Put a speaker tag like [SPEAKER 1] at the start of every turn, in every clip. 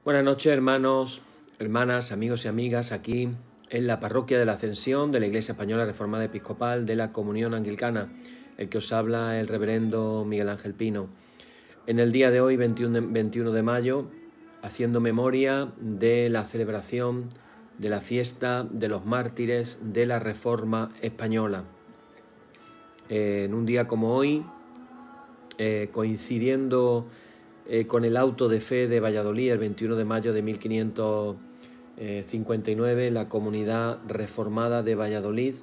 [SPEAKER 1] Buenas noches, hermanos, hermanas, amigos y amigas, aquí en la Parroquia de la Ascensión de la Iglesia Española Reformada Episcopal de la Comunión Anglicana, el que os habla el reverendo Miguel Ángel Pino. En el día de hoy, 21 de mayo, haciendo memoria de la celebración de la fiesta de los mártires de la Reforma Española. En un día como hoy, coincidiendo con el auto de fe de Valladolid, el 21 de mayo de 1559, la comunidad reformada de Valladolid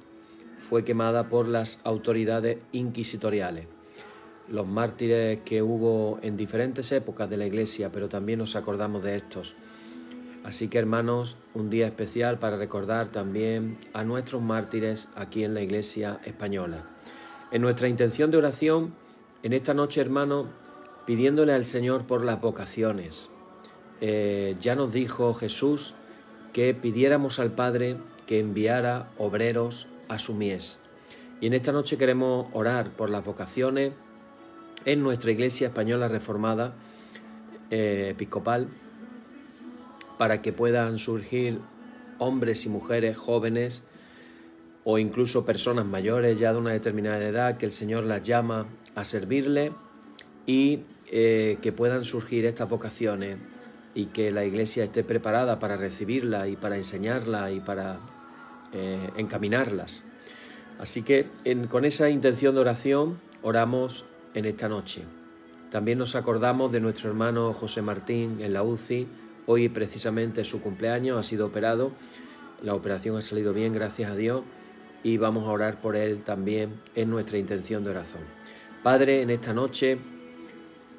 [SPEAKER 1] fue quemada por las autoridades inquisitoriales. Los mártires que hubo en diferentes épocas de la Iglesia, pero también nos acordamos de estos. Así que, hermanos, un día especial para recordar también a nuestros mártires aquí en la Iglesia española. En nuestra intención de oración, en esta noche, hermanos, pidiéndole al Señor por las vocaciones. Ya nos dijo Jesús que pidiéramos al Padre que enviara obreros a su mies. Y en esta noche queremos orar por las vocaciones en nuestra Iglesia Española Reformada Episcopal, para que puedan surgir hombres y mujeres jóvenes o incluso personas mayores ya de una determinada edad, que el Señor las llama a servirle, y que puedan surgir estas vocaciones y que la Iglesia esté preparada para recibirlas y para enseñarlas y para encaminarlas. Así que con esa intención de oración oramos en esta noche. También nos acordamos de nuestro hermano José Martín en la UCI. Hoy precisamente es su cumpleaños, ha sido operado. La operación ha salido bien, gracias a Dios, y vamos a orar por él también en nuestra intención de oración. Padre, en esta noche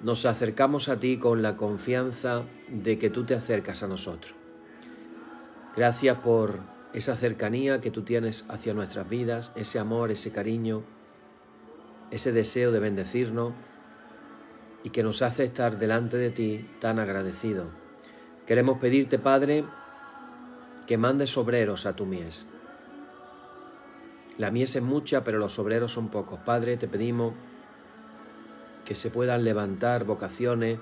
[SPEAKER 1] nos acercamos a ti con la confianza de que tú te acercas a nosotros. Gracias por esa cercanía que tú tienes hacia nuestras vidas, ese amor, ese cariño, ese deseo de bendecirnos y que nos hace estar delante de ti tan agradecidos. Queremos pedirte, Padre, que mandes obreros a tu mies. La mies es mucha, pero los obreros son pocos. Padre, te pedimos que se puedan levantar vocaciones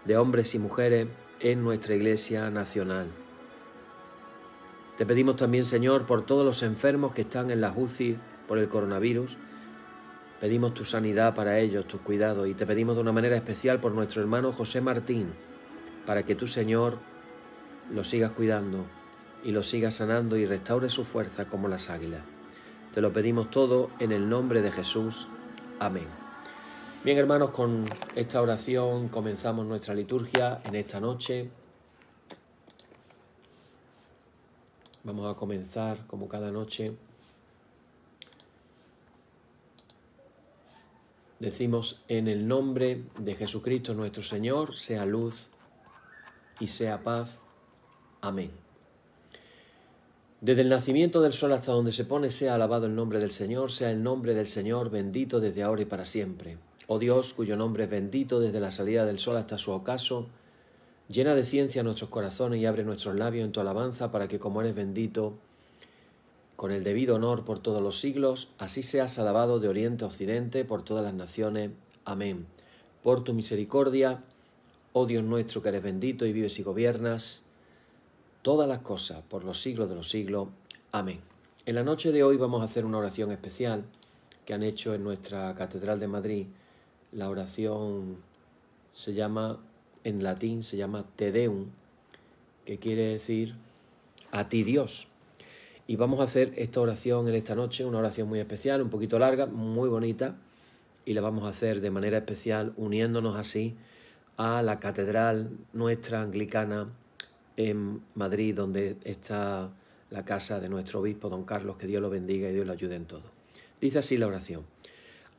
[SPEAKER 1] de hombres y mujeres en nuestra Iglesia nacional. Te pedimos también, Señor, por todos los enfermos que están en las UCI por el coronavirus. Pedimos tu sanidad para ellos, tu cuidado, y te pedimos de una manera especial por nuestro hermano José Martín, para que tú, Señor, lo sigas cuidando y lo sigas sanando y restaure su fuerza como las águilas. Te lo pedimos todo en el nombre de Jesús. Amén. Bien, hermanos, con esta oración comenzamos nuestra liturgia en esta noche. Vamos a comenzar, como cada noche, decimos: en el nombre de Jesucristo nuestro Señor, sea luz y sea paz. Amén. Desde el nacimiento del sol hasta donde se pone, sea alabado el nombre del Señor, sea el nombre del Señor bendito desde ahora y para siempre. Oh Dios, cuyo nombre es bendito desde la salida del sol hasta su ocaso, llena de ciencia nuestros corazones y abre nuestros labios en tu alabanza, para que, como eres bendito, con el debido honor por todos los siglos, así seas alabado de oriente a occidente por todas las naciones. Amén. Por tu misericordia, oh Dios nuestro, que eres bendito y vives y gobiernas todas las cosas por los siglos de los siglos. Amén. En la noche de hoy vamos a hacer una oración especial que han hecho en nuestra Catedral de Madrid. La oración se llama, en latín, se llama Te Deum, que quiere decir a ti Dios. Y vamos a hacer esta oración en esta noche, una oración muy especial, un poquito larga, muy bonita, y la vamos a hacer de manera especial uniéndonos así a la Catedral nuestra anglicana en Madrid, donde está la casa de nuestro obispo, don Carlos, que Dios lo bendiga y Dios lo ayude en todo. Dice así la oración: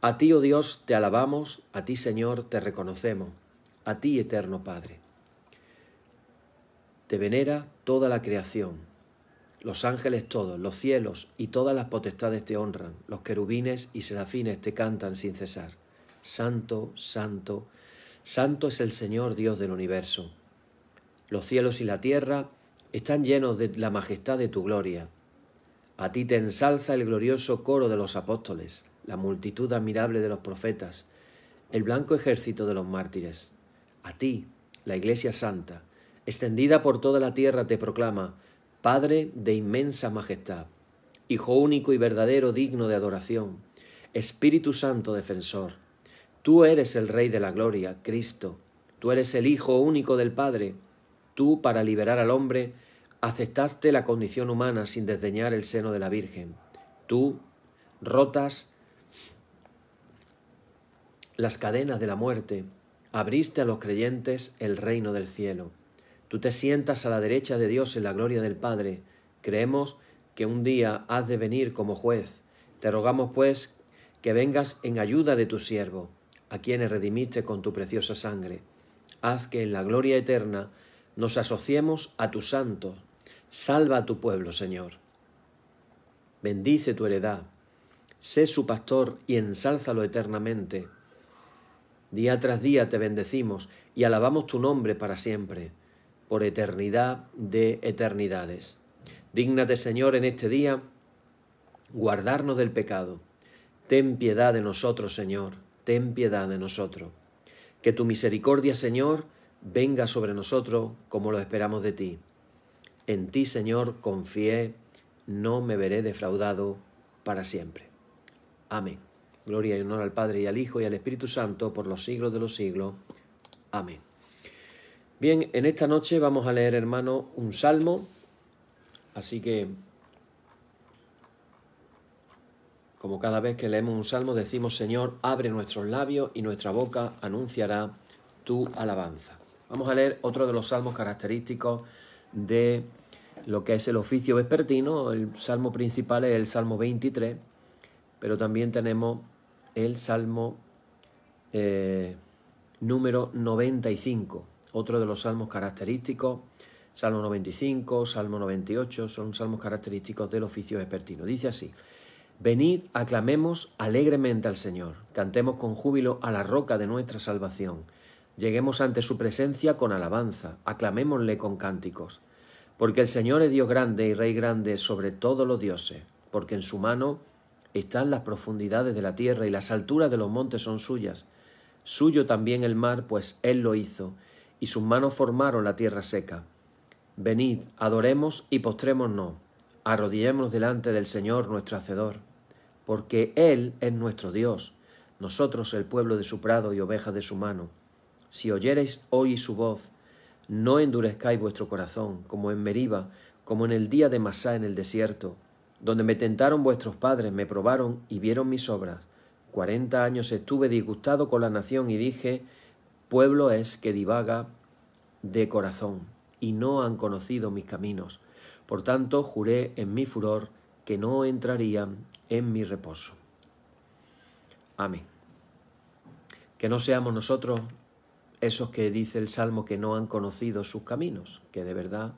[SPEAKER 1] a ti, oh Dios, te alabamos, a ti, Señor, te reconocemos, a ti, eterno Padre. Te venera toda la creación, los ángeles todos, los cielos y todas las potestades te honran, los querubines y serafines te cantan sin cesar. Santo, santo, santo es el Señor Dios del universo. Los cielos y la tierra están llenos de la majestad de tu gloria. A ti te ensalza el glorioso coro de los apóstoles, la multitud admirable de los profetas, el blanco ejército de los mártires. A ti, la Iglesia Santa, extendida por toda la tierra, te proclama, Padre de inmensa majestad, Hijo único y verdadero, digno de adoración, Espíritu Santo defensor. Tú eres el Rey de la gloria, Cristo. Tú eres el Hijo único del Padre. Tú, para liberar al hombre, aceptaste la condición humana sin desdeñar el seno de la Virgen. Tú, rotas las cadenas de la muerte, abriste a los creyentes el reino del cielo. Tú te sientas a la derecha de Dios en la gloria del Padre. Creemos que un día has de venir como juez. Te rogamos, pues, que vengas en ayuda de tu siervo, a quienes redimiste con tu preciosa sangre. Haz que en la gloria eterna nos asociemos a tus santos. Salva a tu pueblo, Señor. Bendice tu heredad. Sé su pastor y ensálzalo eternamente. Día tras día te bendecimos y alabamos tu nombre para siempre, por eternidad de eternidades. Dígnate, Señor, en este día guardarnos del pecado. Ten piedad de nosotros, Señor, ten piedad de nosotros. Que tu misericordia, Señor, venga sobre nosotros como lo esperamos de ti. En ti, Señor, confié, no me veré defraudado para siempre. Amén. Gloria y honor al Padre y al Hijo y al Espíritu Santo por los siglos de los siglos. Amén. Bien, en esta noche vamos a leer, hermano, un salmo. Así que, como cada vez que leemos un salmo, decimos, Señor, abre nuestros labios y nuestra boca anunciará tu alabanza. Vamos a leer otro de los salmos característicos de lo que es el oficio vespertino. El salmo principal es el Salmo 23, pero también tenemos el Salmo número 95, otro de los salmos característicos. Salmo 95, Salmo 98, son salmos característicos del oficio vespertino. Dice así: venid, aclamemos alegremente al Señor, cantemos con júbilo a la roca de nuestra salvación. Lleguemos ante su presencia con alabanza, aclamémosle con cánticos. Porque el Señor es Dios grande y Rey grande sobre todos los dioses, porque en su mano están las profundidades de la tierra y las alturas de los montes son suyas. Suyo también el mar, pues Él lo hizo, y sus manos formaron la tierra seca. Venid, adoremos y postrémonos, arrodillémonos delante del Señor nuestro Hacedor, porque Él es nuestro Dios, nosotros el pueblo de su prado y ovejas de su mano. Si oyereis hoy su voz, no endurezcáis vuestro corazón, como en Meriba, como en el día de Masá en el desierto, donde me tentaron vuestros padres, me probaron y vieron mis obras. 40 años estuve disgustado con la nación y dije, pueblo es que divaga de corazón, y no han conocido mis caminos. Por tanto, juré en mi furor que no entrarían en mi reposo. Amén. Que no seamos nosotros esos que dice el Salmo que no han conocido sus caminos, que de verdad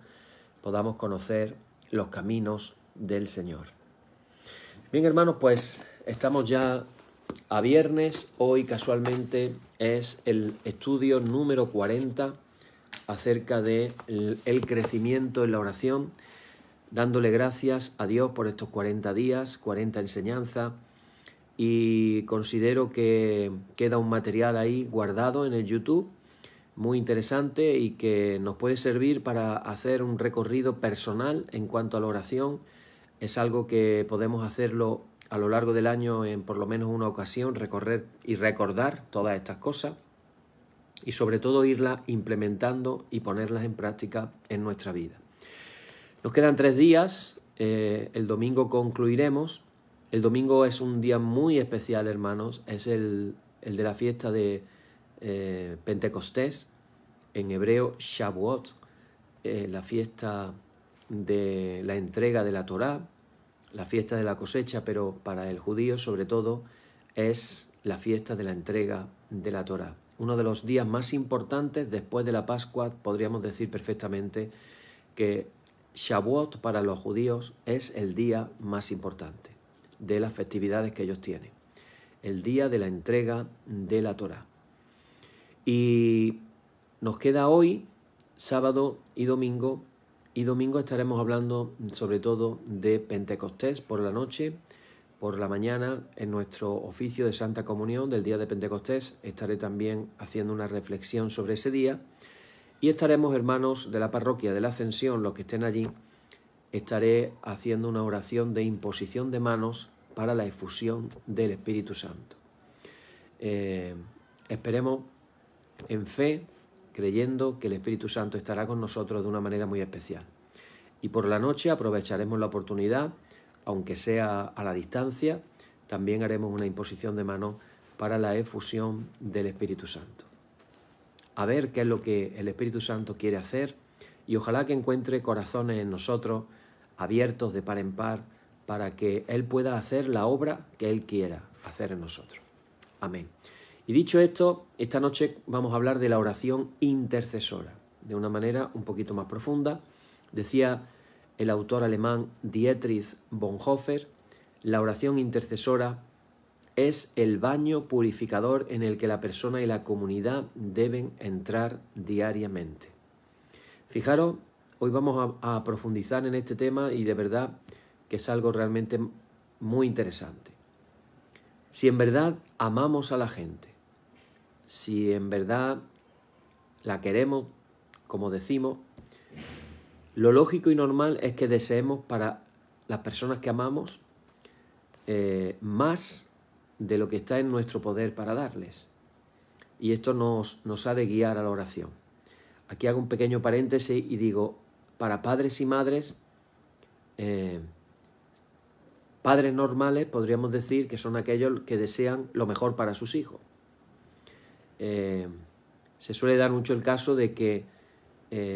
[SPEAKER 1] podamos conocer los caminos del Señor. Bien, hermanos, pues estamos ya a viernes. Hoy casualmente es el estudio número 40 acerca de el crecimiento en la oración, dándole gracias a Dios por estos 40 días, 40 enseñanzas, y considero que queda un material ahí guardado en el YouTube muy interesante y que nos puede servir para hacer un recorrido personal en cuanto a la oración. Es algo que podemos hacerlo a lo largo del año en por lo menos una ocasión, recorrer y recordar todas estas cosas y sobre todo irlas implementando y ponerlas en práctica en nuestra vida. Nos quedan 3 días, el domingo concluiremos. El domingo es un día muy especial, hermanos, es el de la fiesta de Pentecostés, en hebreo Shavuot, la fiesta de la entrega de la Torá, la fiesta de la cosecha, pero para el judío sobre todo es la fiesta de la entrega de la Torá. Uno de los días más importantes después de la Pascua, podríamos decir perfectamente que Shavuot para los judíos es el día más importante de las festividades que ellos tienen, el día de la entrega de la Torá. Y nos queda hoy, sábado y domingo estaremos hablando sobre todo de Pentecostés por la noche. Por la mañana, en nuestro oficio de Santa Comunión del día de Pentecostés, estaré también haciendo una reflexión sobre ese día. Y estaremos, hermanos de la parroquia de la Ascensión, los que estén allí, estaré haciendo una oración de imposición de manos para la efusión del Espíritu Santo. Esperemos en fe, creyendo que el Espíritu Santo estará con nosotros de una manera muy especial. Y por la noche aprovecharemos la oportunidad, aunque sea a la distancia, también haremos una imposición de manos para la efusión del Espíritu Santo. A ver qué es lo que el Espíritu Santo quiere hacer y ojalá que encuentre corazones en nosotros abiertos de par en par para que Él pueda hacer la obra que Él quiera hacer en nosotros. Amén. Y dicho esto, esta noche vamos a hablar de la oración intercesora, de una manera un poquito más profunda. Decía el autor alemán Dietrich Bonhoeffer, la oración intercesora es el baño purificador en el que la persona y la comunidad deben entrar diariamente. Fijaros, hoy vamos a profundizar en este tema y de verdad que es algo realmente muy interesante. Si en verdad amamos a la gente, si en verdad la queremos, como decimos, lo lógico y normal es que deseemos para las personas que amamos más de lo que está en nuestro poder para darles. Y esto nos ha de guiar a la oración. Aquí hago un pequeño paréntesis y digo, para padres y madres, padres normales podríamos decir que son aquellos que desean lo mejor para sus hijos. Se suele dar mucho el caso de que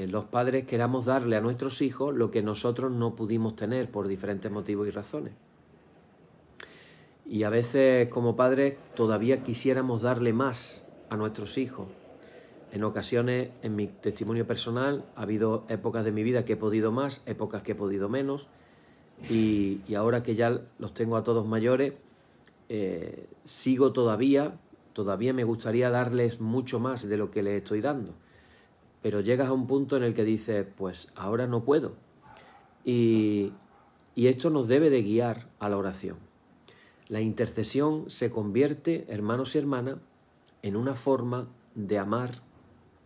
[SPEAKER 1] los padres queramos darle a nuestros hijos lo que nosotros no pudimos tener por diferentes motivos y razones. Y a veces como padres todavía quisiéramos darle más a nuestros hijos. En ocasiones, en mi testimonio personal, ha habido épocas de mi vida que he podido más, épocas que he podido menos, y ahora que ya los tengo a todos mayores, sigo todavía me gustaría darles mucho más de lo que les estoy dando. Pero llegas a un punto en el que dices, pues ahora no puedo. Y esto nos debe de guiar a la oración. La intercesión se convierte, hermanos y hermanas, en una forma de amar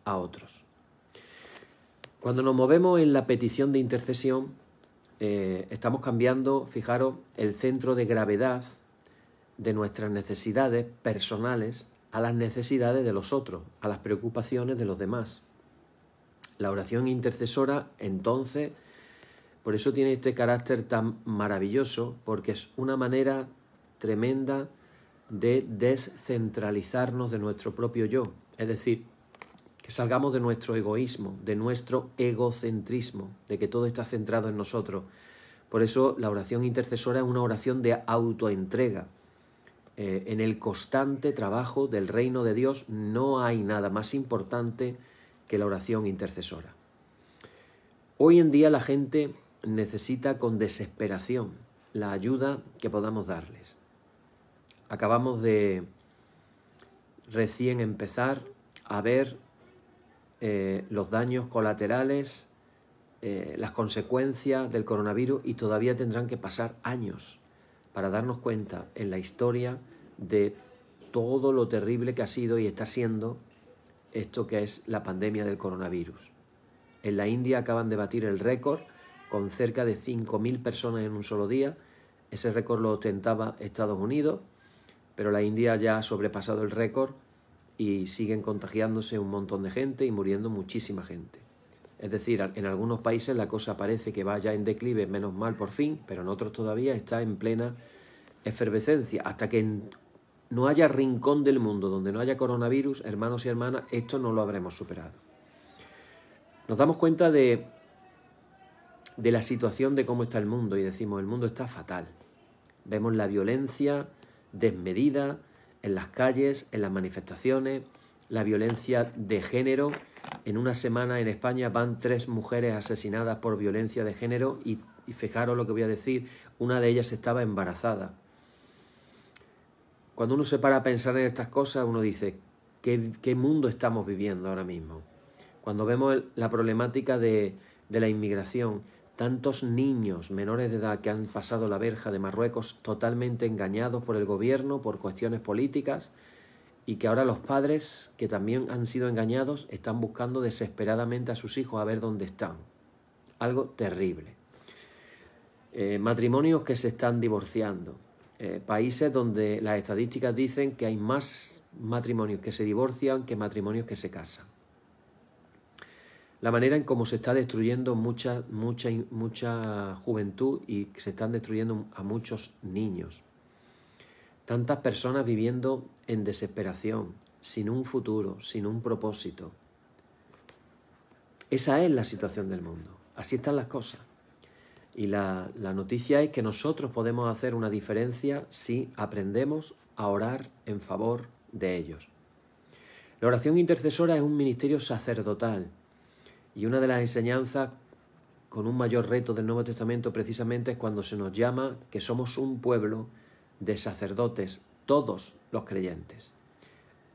[SPEAKER 1] a otros. Cuando nos movemos en la petición de intercesión, estamos cambiando, fijaros, el centro de gravedad de nuestras necesidades personales a las necesidades de los otros, a las preocupaciones de los demás. La oración intercesora, entonces, por eso tiene este carácter tan maravilloso, porque es una manera tremenda de descentralizarnos de nuestro propio yo, es decir, que salgamos de nuestro egoísmo, de nuestro egocentrismo, de que todo está centrado en nosotros. Por eso la oración intercesora es una oración de autoentrega. En el constante trabajo del reino de Dios no hay nada más importante que la oración intercesora. Hoy en día la gente necesita con desesperación la ayuda que podamos darles. Acabamos de recién empezar a ver los daños colaterales, las consecuencias del coronavirus y todavía tendrán que pasar años para darnos cuenta en la historia de todo lo terrible que ha sido y está siendo esto que es la pandemia del coronavirus. En la India acaban de batir el récord con cerca de 5.000 personas en un solo día. Ese récord lo ostentaba Estados Unidos, pero la India ya ha sobrepasado el récord y siguen contagiándose un montón de gente y muriendo muchísima gente. Es decir, en algunos países la cosa parece que va ya en declive, menos mal por fin, pero en otros todavía está en plena efervescencia. Hasta que no haya rincón del mundo donde no haya coronavirus, hermanos y hermanas, esto no lo habremos superado. Nos damos cuenta de la situación de cómo está el mundo y decimos, el mundo está fatal. Vemos la violencia desmedida en las calles, en las manifestaciones, la violencia de género. En una semana en España van 3 mujeres asesinadas por violencia de género y fijaros lo que voy a decir, una de ellas estaba embarazada. Cuando uno se para a pensar en estas cosas, uno dice, ¿qué mundo estamos viviendo ahora mismo? Cuando vemos la problemática de la inmigración, tantos niños menores de edad que han pasado la verja de Marruecos totalmente engañados por el gobierno, por cuestiones políticas, y que ahora los padres, que también han sido engañados, están buscando desesperadamente a sus hijos a ver dónde están. Algo terrible. Matrimonios que se están divorciando. Países donde las estadísticas dicen que hay más matrimonios que se divorcian que matrimonios que se casan. La manera en cómo se está destruyendo mucha juventud y se están destruyendo a muchos niños. Tantas personas viviendo en desesperación, sin un futuro, sin un propósito. Esa es la situación del mundo. Así están las cosas. Y la noticia es que nosotros podemos hacer una diferencia si aprendemos a orar en favor de ellos. La oración intercesora es un ministerio sacerdotal y una de las enseñanzas con un mayor reto del Nuevo Testamento precisamente es cuando se nos llama que somos un pueblo de sacerdotes, todos los creyentes.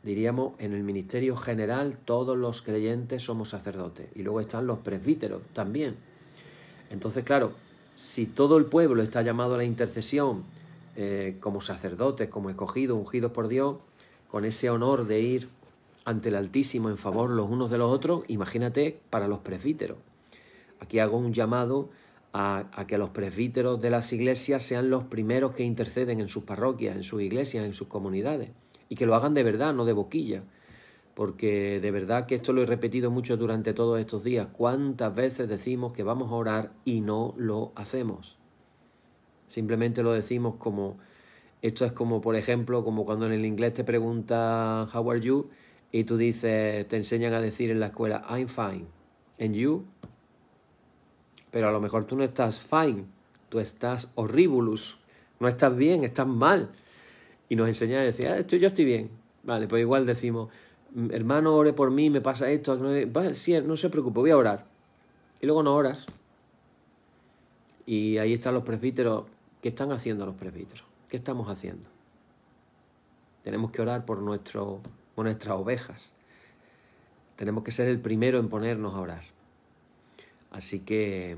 [SPEAKER 1] Diríamos, en el ministerio general todos los creyentes somos sacerdotes y luego están los presbíteros también. Entonces, claro, si todo el pueblo está llamado a la intercesión como sacerdotes, como escogidos, ungidos por Dios, con ese honor de ir ante el Altísimo en favor los unos de los otros, imagínate para los presbíteros. Aquí hago un llamado a que los presbíteros de las iglesias sean los primeros que interceden en sus parroquias, en sus iglesias, en sus comunidades, y que lo hagan de verdad, no de boquilla, porque de verdad que esto lo he repetido mucho durante todos estos días. ¿Cuántas veces decimos que vamos a orar y no lo hacemos? Simplemente lo decimos como... Esto es como, por ejemplo, como cuando en el inglés te preguntan "How are you?" y tú dices, te enseñan a decir en la escuela "I'm fine", "And you?" Pero a lo mejor tú no estás fine, tú estás horribilus, no estás bien, estás mal. Y nos enseñan a decir, yo estoy bien. Vale, pues igual decimos, hermano, ore por mí, me pasa esto. Sí, no se preocupe, voy a orar. Y luego no oras. Y ahí están los presbíteros. ¿Qué están haciendo los presbíteros? ¿Qué estamos haciendo? Tenemos que orar por nuestras ovejas. Tenemos que ser el primero en ponernos a orar. Así que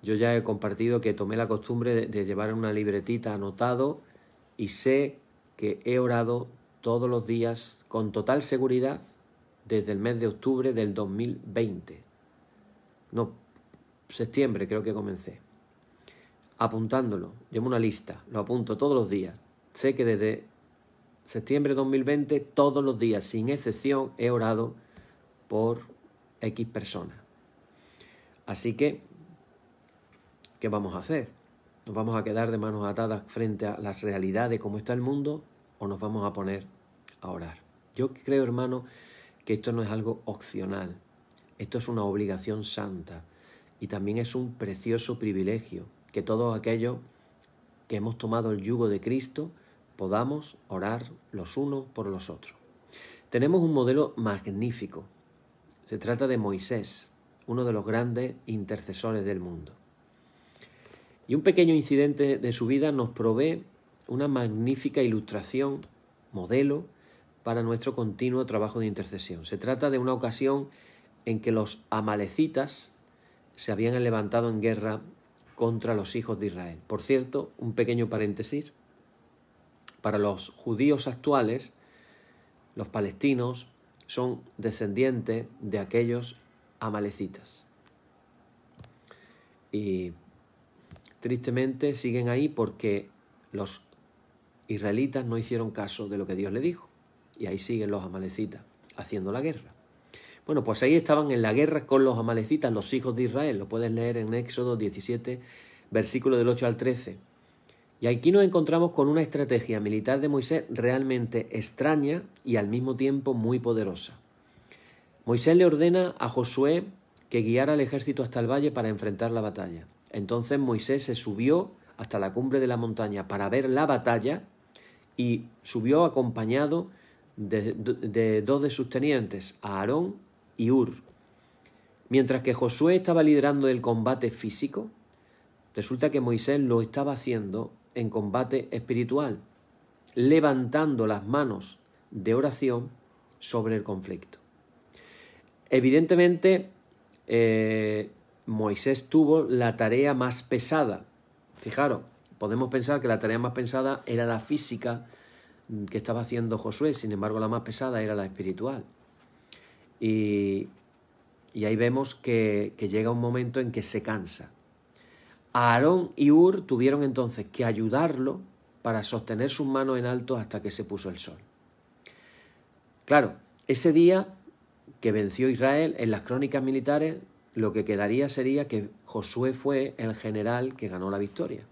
[SPEAKER 1] yo ya he compartido que tomé la costumbre de llevar una libretita anotado y sé que he orado todos los días con total seguridad desde el mes de octubre del 2020. No, septiembre creo que comencé. Apuntándolo, llevo una lista, lo apunto todos los días. Sé que desde septiembre de 2020 todos los días, sin excepción, he orado por X personas. Así que, ¿qué vamos a hacer? ¿Nos vamos a quedar de manos atadas frente a la realidad de cómo está el mundo o nos vamos a poner a orar? Yo creo, hermano, que esto no es algo opcional. Esto es una obligación santa y también es un precioso privilegio que todos aquellos que hemos tomado el yugo de Cristo podamos orar los unos por los otros. Tenemos un modelo magnífico. Se trata de Moisés, uno de los grandes intercesores del mundo. Y un pequeño incidente de su vida nos provee una magnífica ilustración, modelo, para nuestro continuo trabajo de intercesión. Se trata de una ocasión en que los amalecitas se habían levantado en guerra contra los hijos de Israel. Por cierto, un pequeño paréntesis, para los judíos actuales, los palestinos son descendientes de aquellos amalecitas. Y tristemente siguen ahí porque los israelitas no hicieron caso de lo que Dios le dijo. Y ahí siguen los amalecitas haciendo la guerra. Bueno, pues ahí estaban en la guerra con los amalecitas, los hijos de Israel. Lo puedes leer en Éxodo 17, versículo del 8 al 13. Y aquí nos encontramos con una estrategia militar de Moisés realmente extraña y al mismo tiempo muy poderosa. Moisés le ordena a Josué que guiara al ejército hasta el valle para enfrentar la batalla. Entonces Moisés se subió hasta la cumbre de la montaña para ver la batalla y subió acompañado de dos de sus tenientes, Aarón y Hur. Mientras que Josué estaba liderando el combate físico, resulta que Moisés lo estaba haciendo en combate espiritual, levantando las manos de oración sobre el conflicto. Evidentemente, Moisés tuvo la tarea más pesada. Fijaros, podemos pensar que la tarea más pesada era la física que estaba haciendo Josué, sin embargo la más pesada era la espiritual. Y ahí vemos que llega un momento en que se cansa. Aarón y Hur tuvieron entonces que ayudarlo para sostener sus manos en alto hasta que se puso el sol. Claro, ese día que venció Israel, en las crónicas militares, lo que quedaría sería que Josué fue el general que ganó la victoria.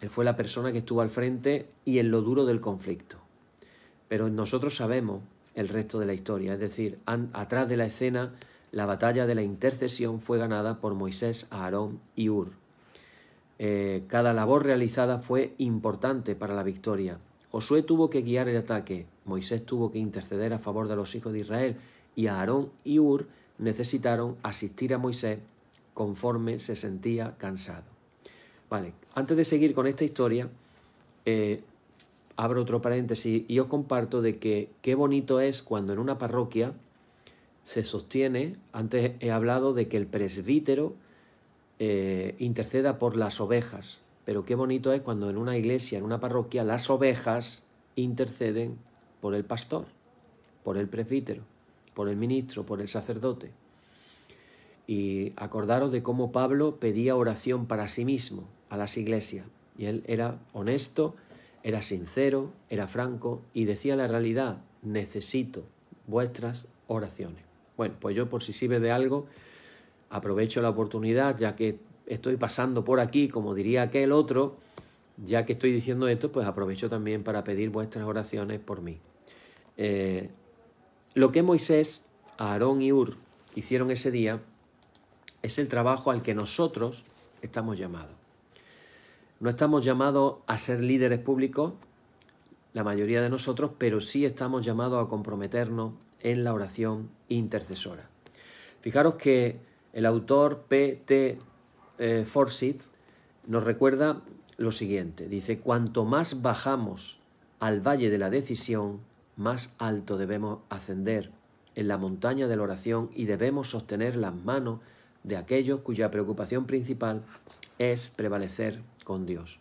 [SPEAKER 1] Él fue la persona que estuvo al frente y en lo duro del conflicto. Pero nosotros sabemos el resto de la historia, es decir, atrás de la escena, la batalla de la intercesión fue ganada por Moisés, Aarón y Hur. Cada labor realizada fue importante para la victoria. Josué tuvo que guiar el ataque, Moisés tuvo que interceder a favor de los hijos de Israel y Aarón y Hur necesitaron asistir a Moisés conforme se sentía cansado. Vale, antes de seguir con esta historia, abro otro paréntesis y os comparto de que qué bonito es cuando en una parroquia se sostiene, antes he hablado de que el presbítero interceda por las ovejas, pero qué bonito es cuando en una iglesia, en una parroquia, las ovejas interceden por el pastor, por el presbítero, por el ministro, por el sacerdote. Y acordaros de cómo Pablo pedía oración para sí mismo a las iglesias. Y él era honesto, era sincero, era franco y decía la realidad: necesito vuestras oraciones. Bueno, pues yo, por si sirve de algo, aprovecho la oportunidad, ya que estoy pasando por aquí, como diría aquel otro, ya que estoy diciendo esto, pues aprovecho también para pedir vuestras oraciones por mí. Lo que Moisés, Aarón y Hur hicieron ese día es el trabajo al que nosotros estamos llamados. No estamos llamados a ser líderes públicos, la mayoría de nosotros, pero sí estamos llamados a comprometernos en la oración intercesora. Fijaros que el autor P.T. Forsyth nos recuerda lo siguiente. Dice: cuanto más bajamos al valle de la decisión, más alto debemos ascender en la montaña de la oración y debemos sostener las manos de aquellos cuya preocupación principal es prevalecer con Dios.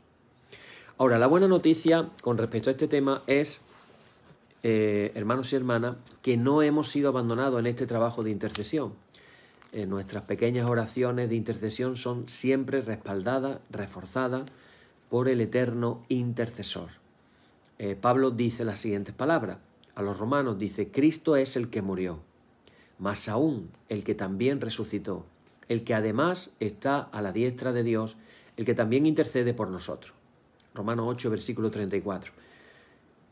[SPEAKER 1] Ahora, la buena noticia con respecto a este tema es, hermanos y hermanas, que no hemos sido abandonados en este trabajo de intercesión. Nuestras pequeñas oraciones de intercesión son siempre respaldadas, reforzadas por el eterno intercesor. Pablo dice las siguientes palabras a los romanos, dice: Cristo es el que murió, más aún el que también resucitó, el que además está a la diestra de Dios, el que también intercede por nosotros. Romanos 8, versículo 34.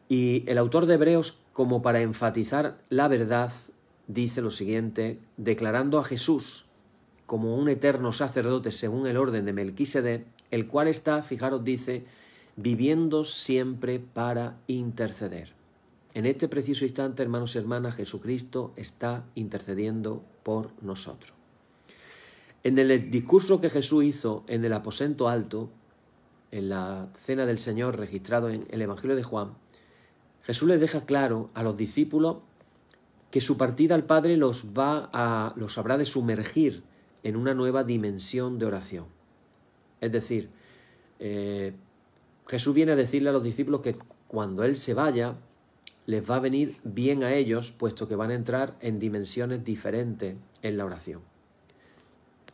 [SPEAKER 1] Y el autor de Hebreos, como para enfatizar la verdad, dice lo siguiente, declarando a Jesús como un eterno sacerdote según el orden de Melquisedec, el cual está, fijaros, dice, viviendo siempre para interceder. En este preciso instante, hermanos y hermanas, Jesucristo está intercediendo por nosotros. En el discurso que Jesús hizo en el aposento alto, en la cena del Señor registrado en el Evangelio de Juan, Jesús les deja claro a los discípulos que su partida al Padre los habrá de sumergir en una nueva dimensión de oración. Es decir, Jesús viene a decirle a los discípulos que cuando Él se vaya, les va a venir bien a ellos, puesto que van a entrar en dimensiones diferentes en la oración.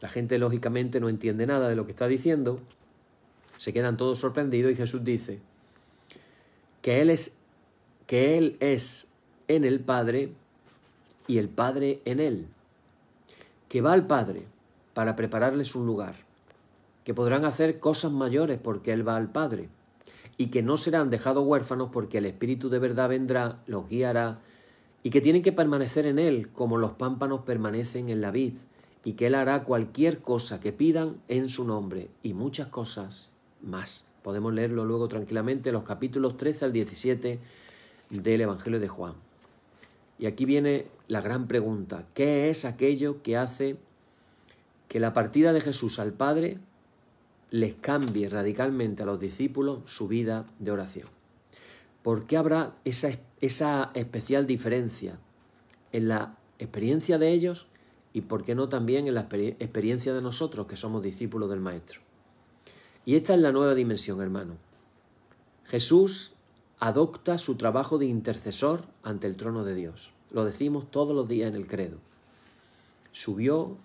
[SPEAKER 1] La gente, lógicamente, no entiende nada de lo que está diciendo, se quedan todos sorprendidos y Jesús dice que Él es en el Padre y el Padre en Él, que va al Padre para prepararles un lugar, que podrán hacer cosas mayores porque Él va al Padre, y que no serán dejados huérfanos porque el Espíritu de verdad vendrá, los guiará, y que tienen que permanecer en Él como los pámpanos permanecen en la vid, y que Él hará cualquier cosa que pidan en su nombre, y muchas cosas más. Podemos leerlo luego tranquilamente, los capítulos 13 al 17 del Evangelio de Juan. Y aquí viene la gran pregunta: ¿qué es aquello que hace que la partida de Jesús al Padre les cambie radicalmente a los discípulos su vida de oración? ¿Por qué habrá esa especial diferencia en la experiencia de ellos y por qué no también en la experiencia de nosotros que somos discípulos del Maestro? Y esta es la nueva dimensión, hermano. Jesús adopta su trabajo de intercesor ante el trono de Dios. Lo decimos todos los días en el credo. Subió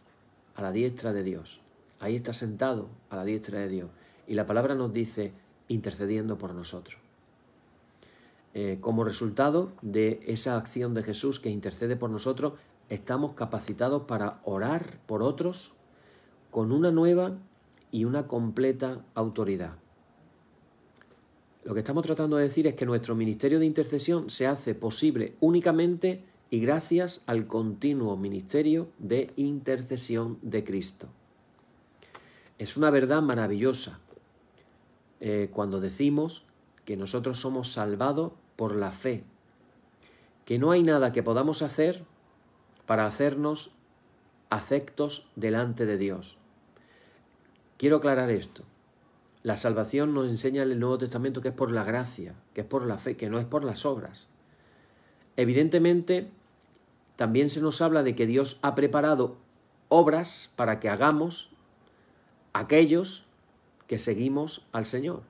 [SPEAKER 1] a la diestra de Dios. Ahí está sentado a la diestra de Dios. Y la palabra nos dice, intercediendo por nosotros. Como resultado de esa acción de Jesús que intercede por nosotros, estamos capacitados para orar por otros con una nueva y una completa autoridad. Lo que estamos tratando de decir es que nuestro ministerio de intercesión se hace posible únicamente y gracias al continuo ministerio de intercesión de Cristo. Es una verdad maravillosa cuando decimos que nosotros somos salvados por la fe, que no hay nada que podamos hacer para hacernos aceptos delante de Dios. Quiero aclarar esto. La salvación nos enseña en el Nuevo Testamento que es por la gracia, que es por la fe, que no es por las obras. Evidentemente, también se nos habla de que Dios ha preparado obras para que hagamos aquellos que seguimos al Señor.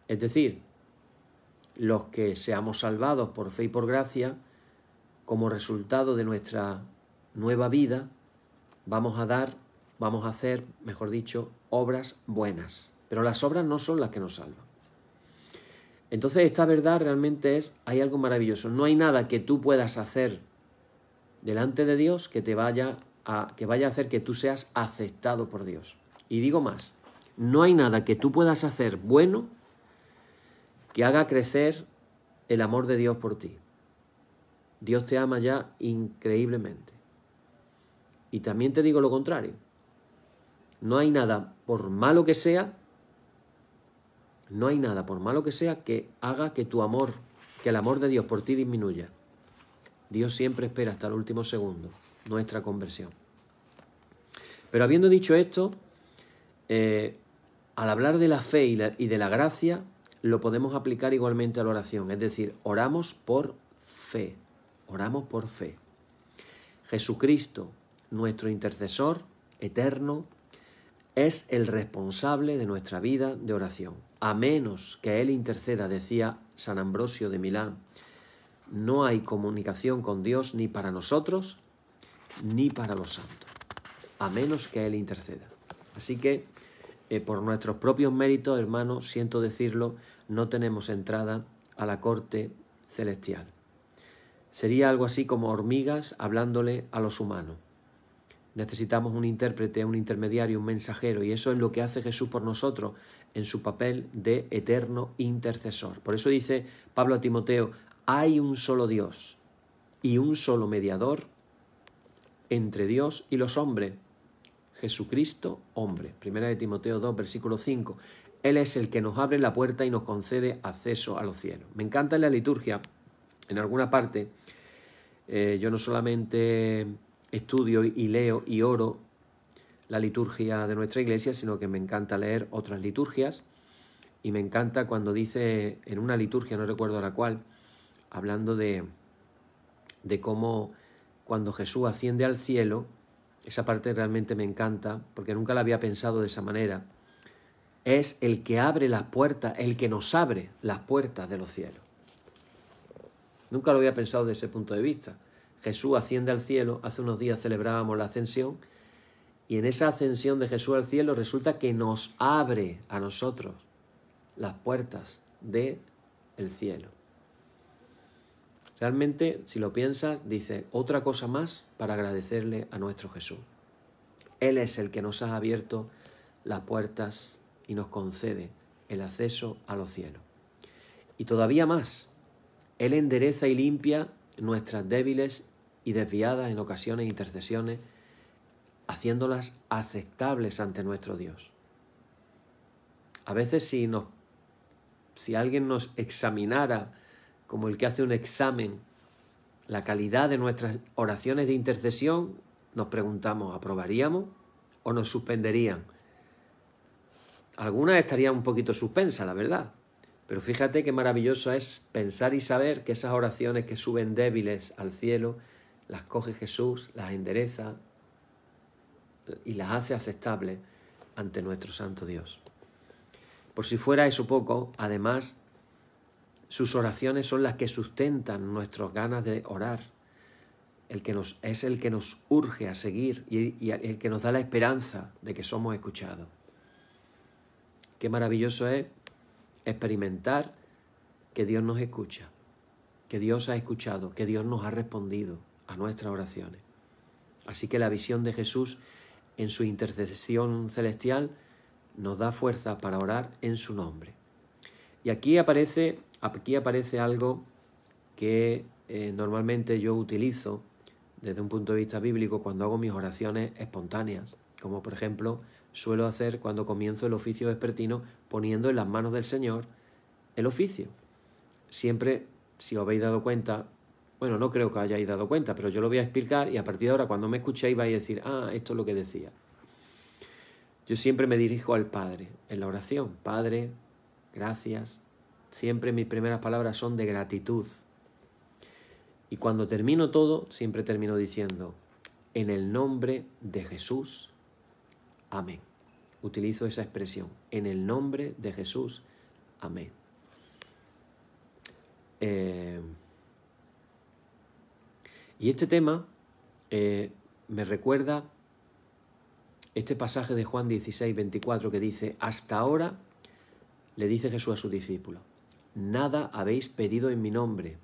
[SPEAKER 1] Es decir, los que seamos salvados por fe y por gracia, como resultado de nuestra nueva vida, vamos a hacer, mejor dicho, obras buenas. Pero las obras no son las que nos salvan. Entonces esta verdad realmente hay algo maravilloso. No hay nada que tú puedas hacer delante de Dios que vaya a hacer que tú seas aceptado por Dios. Y digo más, no hay nada que tú puedas hacer bueno que haga crecer el amor de Dios por ti. Dios te ama ya increíblemente. Y también te digo lo contrario. No hay nada, por malo que sea, que haga que que el amor de Dios por ti disminuya. Dios siempre espera hasta el último segundo nuestra conversión. Pero habiendo dicho esto, al hablar de la fe y de la gracia, lo podemos aplicar igualmente a la oración. Es decir, oramos por fe. Oramos por fe. Jesucristo, nuestro intercesor eterno, es el responsable de nuestra vida de oración. A menos que Él interceda, decía San Ambrosio de Milán, no hay comunicación con Dios ni para nosotros ni para los santos. A menos que Él interceda. Así que, por nuestros propios méritos, hermanos, siento decirlo, no tenemos entrada a la corte celestial. Sería algo así como hormigas hablándole a los humanos. Necesitamos un intérprete, un intermediario, un mensajero, y eso es lo que hace Jesús por nosotros en su papel de eterno intercesor. Por eso dice Pablo a Timoteo, hay un solo Dios y un solo mediador entre Dios y los hombres, Jesucristo, hombre. Primera de Timoteo 2, versículo 5. Él es el que nos abre la puerta y nos concede acceso a los cielos. Me encanta en la liturgia, en alguna parte, yo no solamente estudio y leo y oro la liturgia de nuestra iglesia, sino que me encanta leer otras liturgias y me encanta cuando dice en una liturgia, no recuerdo la cual, hablando de cómo cuando Jesús asciende al cielo, esa parte realmente me encanta porque nunca la había pensado de esa manera, es el que abre las puertas, el que nos abre las puertas de los cielos. Nunca lo había pensado desde ese punto de vista. Jesús asciende al cielo, hace unos días celebrábamos la ascensión, y en esa ascensión de Jesús al cielo resulta que nos abre a nosotros las puertas del cielo. Realmente, si lo piensas, dice otra cosa más para agradecerle a nuestro Jesús. Él es el que nos ha abierto las puertas y nos concede el acceso a los cielos. Y todavía más, Él endereza y limpia nuestras débiles y desviadas en ocasiones intercesiones, haciéndolas aceptables ante nuestro Dios. A veces si alguien nos examinara como el que hace un examen, la calidad de nuestras oraciones de intercesión, nos preguntamos, ¿aprobaríamos o nos suspenderían? Algunas estarían un poquito suspensas, la verdad. Pero fíjate qué maravilloso es pensar y saber que esas oraciones que suben débiles al cielo, las coge Jesús, las endereza y las hace aceptables ante nuestro Santo Dios. Por si fuera eso poco, además, Sus oraciones son las que sustentan nuestras ganas de orar. Es el que nos urge a seguir y el que nos da la esperanza de que somos escuchados. Qué maravilloso es experimentar que Dios nos escucha, que Dios ha escuchado, que Dios nos ha respondido a nuestras oraciones. Así que la visión de Jesús en su intercesión celestial nos da fuerza para orar en su nombre. Y aquí aparece algo que normalmente yo utilizo desde un punto de vista bíblico cuando hago mis oraciones espontáneas, como por ejemplo suelo hacer cuando comienzo el oficio vespertino poniendo en las manos del Señor el oficio. Siempre, si os habéis dado cuenta, bueno, no creo que os hayáis dado cuenta, pero yo lo voy a explicar y a partir de ahora cuando me escuchéis vais a decir, esto es lo que decía. Yo siempre me dirijo al Padre en la oración. Padre, gracias. Siempre mis primeras palabras son de gratitud. Y cuando termino todo, siempre termino diciendo, en el nombre de Jesús, amén. Utilizo esa expresión, en el nombre de Jesús, amén. Y este tema me recuerda este pasaje de Juan 16, 24 que dice, hasta ahora, le dice Jesús a sus discípulos, nada habéis pedido en mi nombre.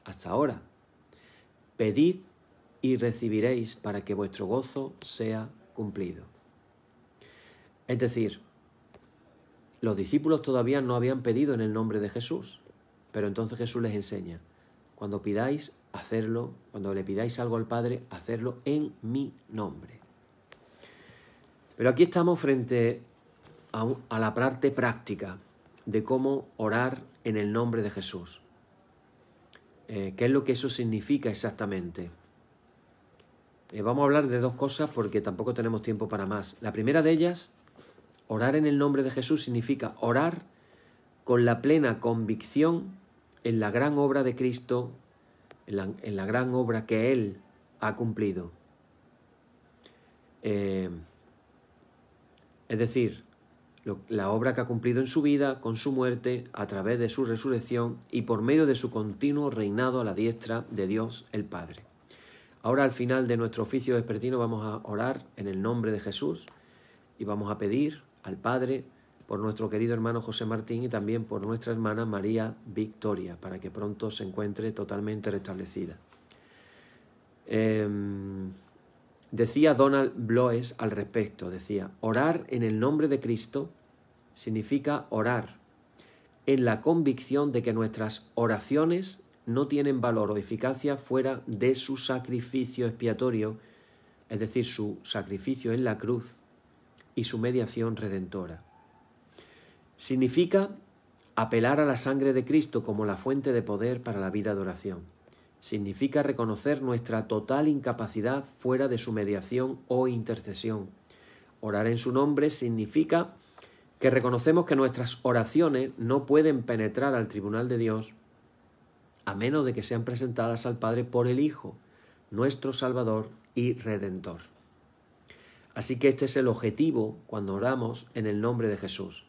[SPEAKER 1] Hasta ahora. Pedid y recibiréis para que vuestro gozo sea cumplido. Es decir, los discípulos todavía no habían pedido en el nombre de Jesús, pero entonces Jesús les enseña, cuando pidáis, hacerlo, cuando le pidáis algo al Padre, hacerlo en mi nombre. Pero aquí estamos frente a la parte práctica de cómo orar en el nombre de Jesús. ¿Qué es lo que eso significa exactamente? Vamos a hablar de dos cosas porque tampoco tenemos tiempo para más. La primera de ellas, orar en el nombre de Jesús significa orar con la plena convicción en la gran obra de Cristo, en la gran obra que Él ha cumplido. Es decir, la obra que ha cumplido en su vida, con su muerte, a través de su resurrección y por medio de su continuo reinado a la diestra de Dios el Padre. Ahora al final de nuestro oficio vespertino vamos a orar en el nombre de Jesús y vamos a pedir al Padre por nuestro querido hermano José Martín y también por nuestra hermana María Victoria, para que pronto se encuentre totalmente restablecida. Decía Donald Bloes al respecto, decía, orar en el nombre de Cristo significa orar en la convicción de que nuestras oraciones no tienen valor o eficacia fuera de su sacrificio expiatorio, es decir, su sacrificio en la cruz y su mediación redentora. Significa apelar a la sangre de Cristo como la fuente de poder para la vida de oración. Significa reconocer nuestra total incapacidad fuera de su mediación o intercesión. Orar en su nombre significa que reconocemos que nuestras oraciones no pueden penetrar al tribunal de Dios a menos de que sean presentadas al Padre por el Hijo, nuestro Salvador y Redentor. Así que este es el objetivo cuando oramos en el nombre de Jesús.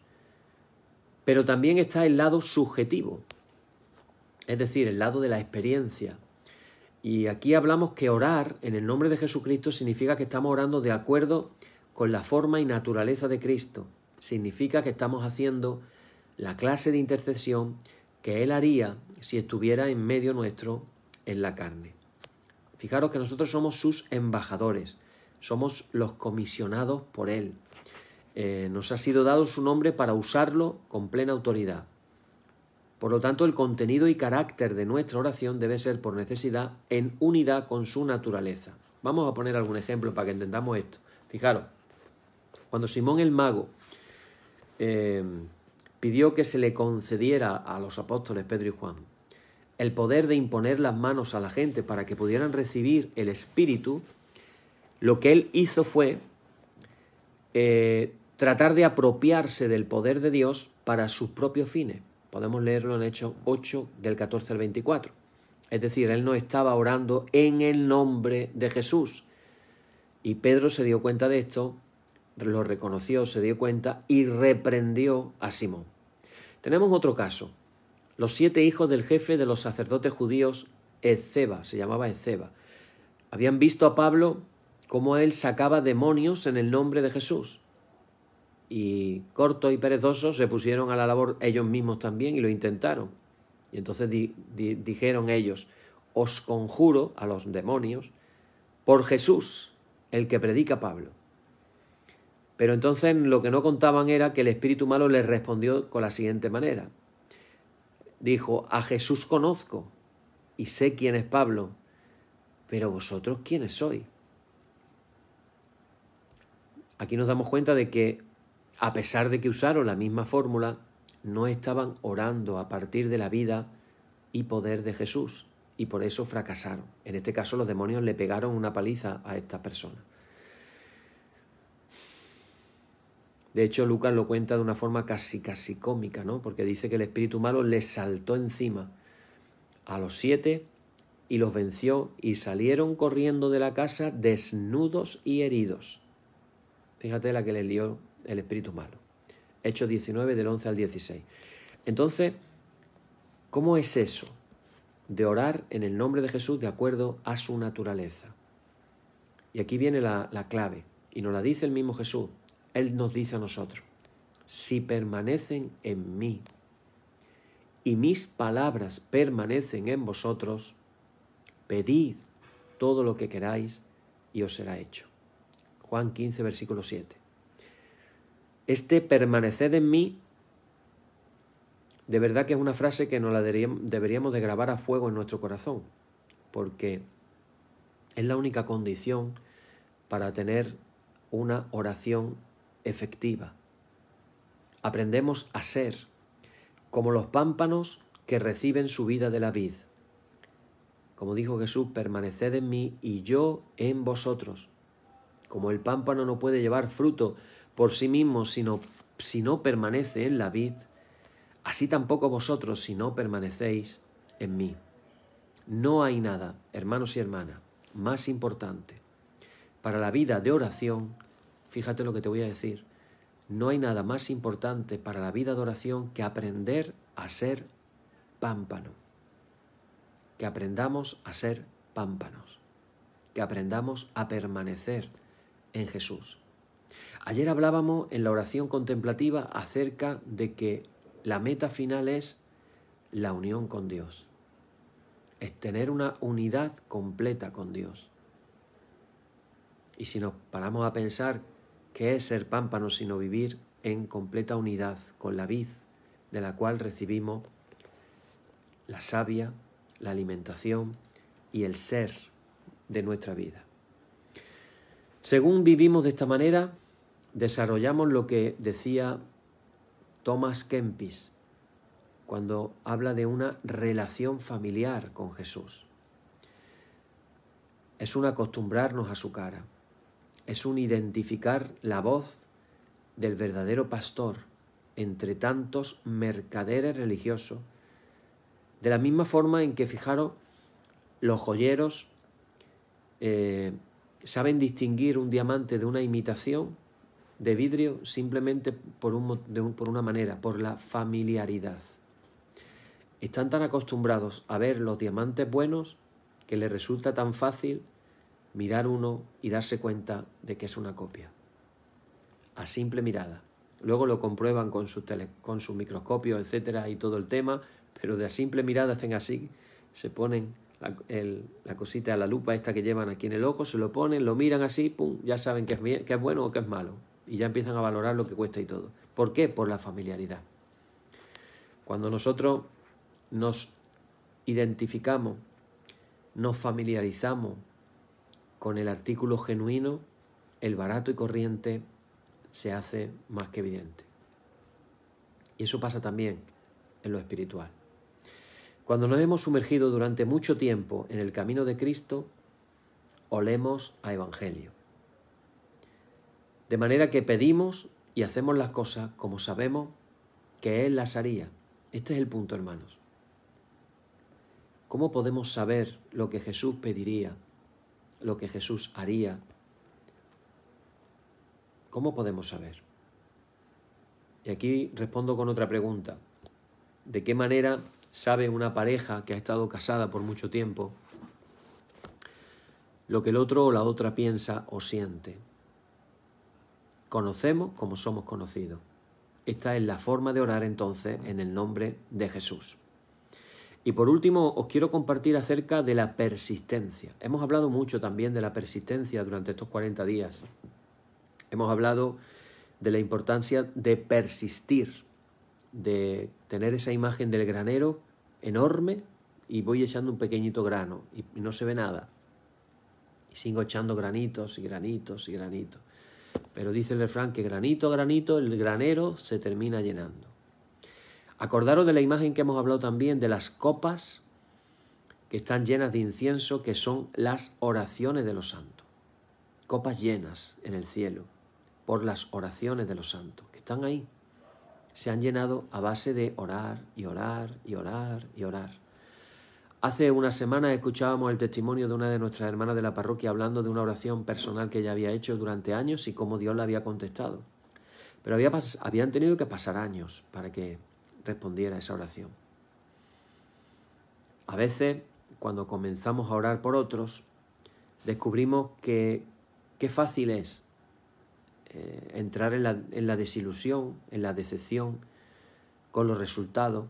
[SPEAKER 1] Pero también está el lado subjetivo, es decir, el lado de la experiencia. Y aquí hablamos que orar en el nombre de Jesucristo significa que estamos orando de acuerdo con la forma y naturaleza de Cristo. Significa que estamos haciendo la clase de intercesión que Él haría si estuviera en medio nuestro en la carne. Fijaros que nosotros somos sus embajadores, somos los comisionados por Él. Nos ha sido dado su nombre para usarlo con plena autoridad. Por lo tanto, el contenido y carácter de nuestra oración debe ser por necesidad en unidad con su naturaleza. Vamos a poner algún ejemplo para que entendamos esto. Fijaros, cuando Simón el Mago pidió que se le concediera a los apóstoles Pedro y Juan el poder de imponer las manos a la gente para que pudieran recibir el Espíritu, lo que él hizo fue tratar de apropiarse del poder de Dios para sus propios fines. Podemos leerlo en Hechos 8, del 14 al 24. Es decir, él no estaba orando en el nombre de Jesús. Y Pedro se dio cuenta de esto, lo reconoció, se dio cuenta y reprendió a Simón. Tenemos otro caso. Los 7 hijos del jefe de los sacerdotes judíos, Esceva, se llamaba Esceva, habían visto a Pablo cómo él sacaba demonios en el nombre de Jesús. Y cortos y perezosos se pusieron a la labor ellos mismos también y lo intentaron. Y entonces dijeron ellos: os conjuro a los demonios por Jesús, el que predica Pablo. Pero entonces lo que no contaban era que el espíritu malo les respondió con la siguiente manera. Dijo: a Jesús conozco y sé quién es Pablo, pero vosotros ¿quiénes sois? Aquí nos damos cuenta de que, a pesar de que usaron la misma fórmula, no estaban orando a partir de la vida y poder de Jesús, y por eso fracasaron. En este caso, los demonios le pegaron una paliza a esta persona. De hecho, Lucas lo cuenta de una forma casi cómica, ¿no? Porque dice que el espíritu malo les saltó encima a los 7 y los venció y salieron corriendo de la casa desnudos y heridos. Fíjate la que le lió el espíritu malo. Hechos 19, del 11 al 16. Entonces, ¿cómo es eso de orar en el nombre de Jesús de acuerdo a su naturaleza? Y aquí viene la clave, y nos la dice el mismo Jesús. Él nos dice a nosotros: si permanecen en mí y mis palabras permanecen en vosotros, pedid todo lo que queráis y os será hecho. Juan 15, versículo 7. Este permaneced en mí, de verdad que es una frase que nos la deberíamos de grabar a fuego en nuestro corazón, porque es la única condición para tener una oración efectiva. Aprendemos a ser como los pámpanos que reciben su vida de la vid. Como dijo Jesús: permaneced en mí y yo en vosotros. Como el pámpano no puede llevar fruto por sí mismo si no permanece en la vid, así tampoco vosotros si no permanecéis en mí. No hay nada, hermanos y hermanas, más importante para la vida de oración. Fíjate lo que te voy a decir. No hay nada más importante para la vida de oración que aprender a ser pámpano. Que aprendamos a ser pámpanos. Que aprendamos a permanecer en Jesús. Ayer hablábamos en la oración contemplativa acerca de que la meta final es la unión con Dios. Es tener una unidad completa con Dios. Y si nos paramos a pensar qué es ser pámpano sino vivir en completa unidad con la vid, de la cual recibimos la savia, la alimentación y el ser de nuestra vida. Según vivimos de esta manera, desarrollamos lo que decía Thomas Kempis cuando habla de una relación familiar con Jesús. Es un acostumbrarnos a su cara, es un identificar la voz del verdadero pastor entre tantos mercaderes religiosos, de la misma forma en que, fijaros, los joyeros saben distinguir un diamante de una imitación de vidrio simplemente por una manera, por la familiaridad. Están tan acostumbrados a ver los diamantes buenos que les resulta tan fácil mirar uno y darse cuenta de que es una copia. A simple mirada. Luego lo comprueban con sus microscopios, etcétera, y todo el tema, pero de a simple mirada hacen así, se ponen la cosita, la lupa esta que llevan aquí en el ojo, se lo ponen, lo miran así, pum, ya saben que es bueno o que es malo. Y ya empiezan a valorar lo que cuesta y todo. ¿Por qué? Por la familiaridad. Cuando nosotros nos identificamos, nos familiarizamos con el artículo genuino, el barato y corriente se hace más que evidente. Y eso pasa también en lo espiritual. Cuando nos hemos sumergido durante mucho tiempo en el camino de Cristo, olemos a Evangelio. De manera que pedimos y hacemos las cosas como sabemos que Él las haría. Este es el punto, hermanos. ¿Cómo podemos saber lo que Jesús pediría, lo que Jesús haría? ¿Cómo podemos saber? Y aquí respondo con otra pregunta. ¿De qué manera sabe una pareja que ha estado casada por mucho tiempo lo que el otro o la otra piensa o siente. Conocemos como somos conocidos. Esta es la forma de orar entonces en el nombre de Jesús. Y por último os quiero compartir acerca de la persistencia. Hemos hablado mucho también de la persistencia durante estos 40 días. Hemos hablado de la importancia de persistir, de tener esa imagen del granero enorme y voy echando un pequeñito grano y no se ve nada. Y sigo echando granitos y granitos y granitos. Pero dice el refrán que granito a granito el granero se termina llenando. Acordaros de la imagen que hemos hablado también de las copas que están llenas de incienso, que son las oraciones de los santos. Copas llenas en el cielo por las oraciones de los santos, que están ahí. Se han llenado a base de orar y orar y orar y orar. Hace unas semanas escuchábamos el testimonio de una de nuestras hermanas de la parroquia hablando de una oración personal que ella había hecho durante años y cómo Dios la había contestado. Pero habían tenido que pasar años para que respondiera esa oración. A veces, cuando comenzamos a orar por otros, descubrimos que qué fácil es entrar en la desilusión, en la decepción, con los resultados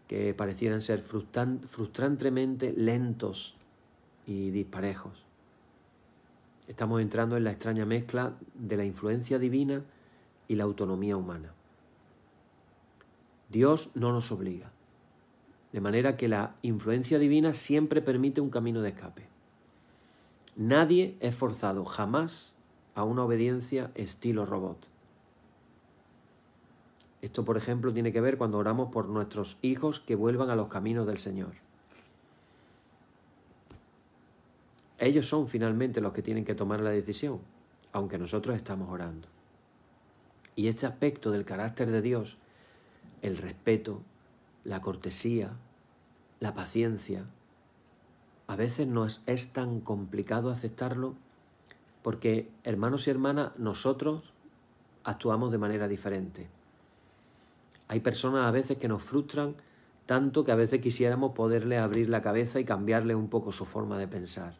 [SPEAKER 1] que parecieran ser frustrantemente lentos y disparejos. Estamos entrando en la extraña mezcla de la influencia divina y la autonomía humana. Dios no nos obliga, de manera que la influencia divina siempre permite un camino de escape. Nadie es forzado jamás a una obediencia estilo robot. Esto, por ejemplo, tiene que ver cuando oramos por nuestros hijos que vuelvan a los caminos del Señor. Ellos son finalmente los que tienen que tomar la decisión, aunque nosotros estamos orando. Y este aspecto del carácter de Dios, el respeto, la cortesía, la paciencia, a veces no es tan complicado aceptarlo porque, hermanos y hermanas, nosotros actuamos de manera diferente. Hay personas a veces que nos frustran tanto que a veces quisiéramos poderle abrir la cabeza y cambiarle un poco su forma de pensar.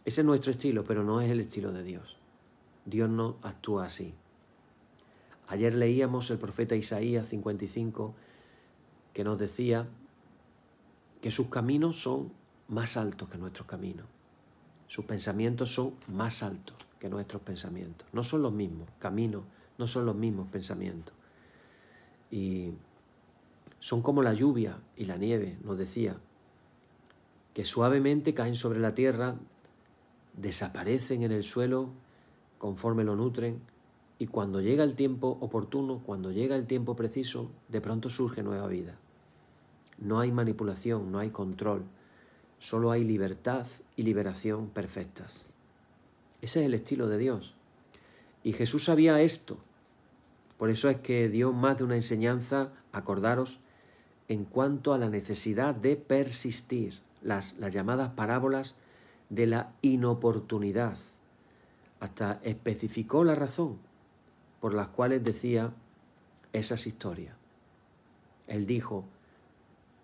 [SPEAKER 1] Ese es nuestro estilo, pero no es el estilo de Dios. Dios no actúa así. Ayer leíamos el profeta Isaías 55, que nos decía que sus caminos son más altos que nuestros caminos. Sus pensamientos son más altos que nuestros pensamientos. No son los mismos caminos, no son los mismos pensamientos. Y son como la lluvia y la nieve, nos decía, que suavemente caen sobre la tierra, desaparecen en el suelo conforme lo nutren, y cuando llega el tiempo oportuno, cuando llega el tiempo preciso, de pronto surge nueva vida. No hay manipulación, no hay control, solo hay libertad y liberación perfectas. Ese es el estilo de Dios. Y Jesús sabía esto. Por eso es que dio más de una enseñanza, acordaros, en cuanto a la necesidad de persistir, las llamadas parábolas de la inoportunidad. Hasta especificó la razón por las cuales decía esas historias. Él dijo,